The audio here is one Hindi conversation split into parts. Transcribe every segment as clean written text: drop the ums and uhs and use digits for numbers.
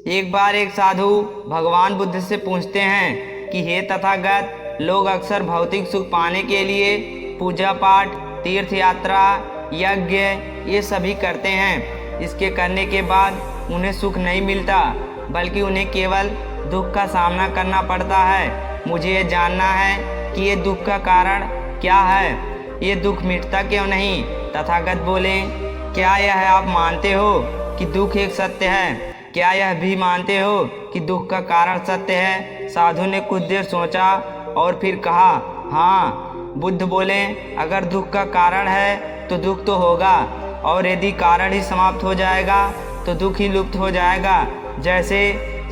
एक बार एक साधु भगवान बुद्ध से पूछते हैं कि हे तथागत, लोग अक्सर भौतिक सुख पाने के लिए पूजा पाठ, तीर्थ यात्रा, यज्ञ ये सभी करते हैं। इसके करने के बाद उन्हें सुख नहीं मिलता, बल्कि उन्हें केवल दुख का सामना करना पड़ता है। मुझे ये जानना है कि ये दुख का कारण क्या है, ये दुख मिटता क्यों नहीं? तथागत बोले, क्या यह आप मानते हो कि दुख एक सत्य है? क्या यह भी मानते हो कि दुख का कारण सत्य है? साधु ने कुछ देर सोचा और फिर कहा, हाँ। बुद्ध बोले, अगर दुख का कारण है तो दुख तो होगा, और यदि कारण ही समाप्त हो जाएगा तो दुख ही लुप्त हो जाएगा, जैसे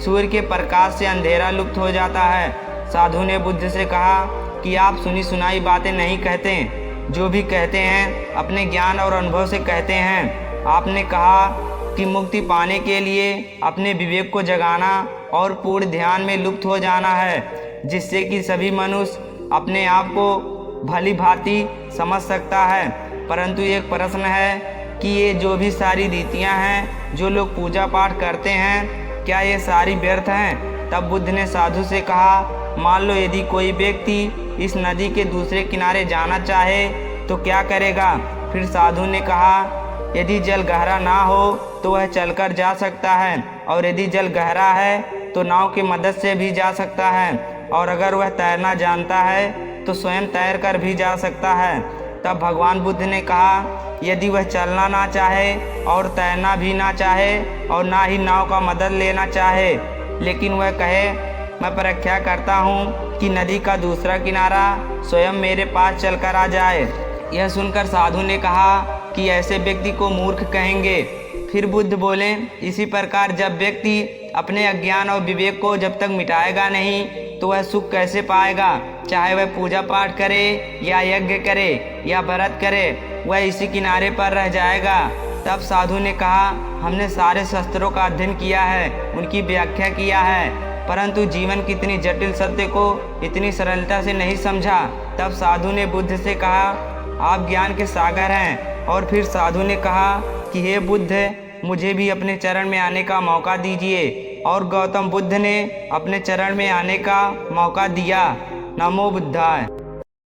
सूर्य के प्रकाश से अंधेरा लुप्त हो जाता है। साधु ने बुद्ध से कहा कि आप सुनी सुनाई बातें नहीं कहते, जो भी कहते हैं अपने ज्ञान और अनुभव से कहते हैं। आपने कहा कि मुक्ति पाने के लिए अपने विवेक को जगाना और पूर्ण ध्यान में लुप्त हो जाना है, जिससे कि सभी मनुष्य अपने आप को भली भांति समझ सकता है। परंतु एक प्रश्न है कि ये जो भी सारी रीतियां हैं, जो लोग पूजा पाठ करते हैं, क्या ये सारी व्यर्थ हैं? तब बुद्ध ने साधु से कहा, मान लो यदि कोई व्यक्ति इस नदी के दूसरे किनारे जाना चाहे तो क्या करेगा? फिर साधु ने कहा, यदि जल गहरा ना हो तो वह चलकर जा सकता है, और यदि जल गहरा है तो नाव की मदद से भी जा सकता है, और अगर वह तैरना जानता है तो स्वयं तैर कर भी जा सकता है। तब भगवान बुद्ध ने कहा, यदि वह चलना ना चाहे और तैरना भी ना चाहे और ना ही नाव का मदद लेना चाहे, लेकिन वह कहे, मैं परीक्षा करता हूँ कि नदी का दूसरा किनारा स्वयं मेरे पास चलकर आ जाए। यह सुनकर साधु ने कहा कि ऐसे व्यक्ति को मूर्ख कहेंगे। फिर बुद्ध बोले, इसी प्रकार जब व्यक्ति अपने अज्ञान और विवेक को जब तक मिटाएगा नहीं तो वह सुख कैसे पाएगा? चाहे वह पूजा पाठ करे या यज्ञ करे या व्रत करे, वह इसी किनारे पर रह जाएगा। तब साधु ने कहा, हमने सारे शास्त्रों का अध्ययन किया है, उनकी व्याख्या किया है, परंतु जीवन की इतनी जटिल सत्य को इतनी सरलता से नहीं समझा। तब साधु ने बुद्ध से कहा, आप ज्ञान के सागर हैं। और फिर साधु ने कहा कि हे बुद्ध, मुझे भी अपने चरण में आने का मौका दीजिए। और गौतम बुद्ध ने अपने चरण में आने का मौका दिया। नमो बुद्धाय।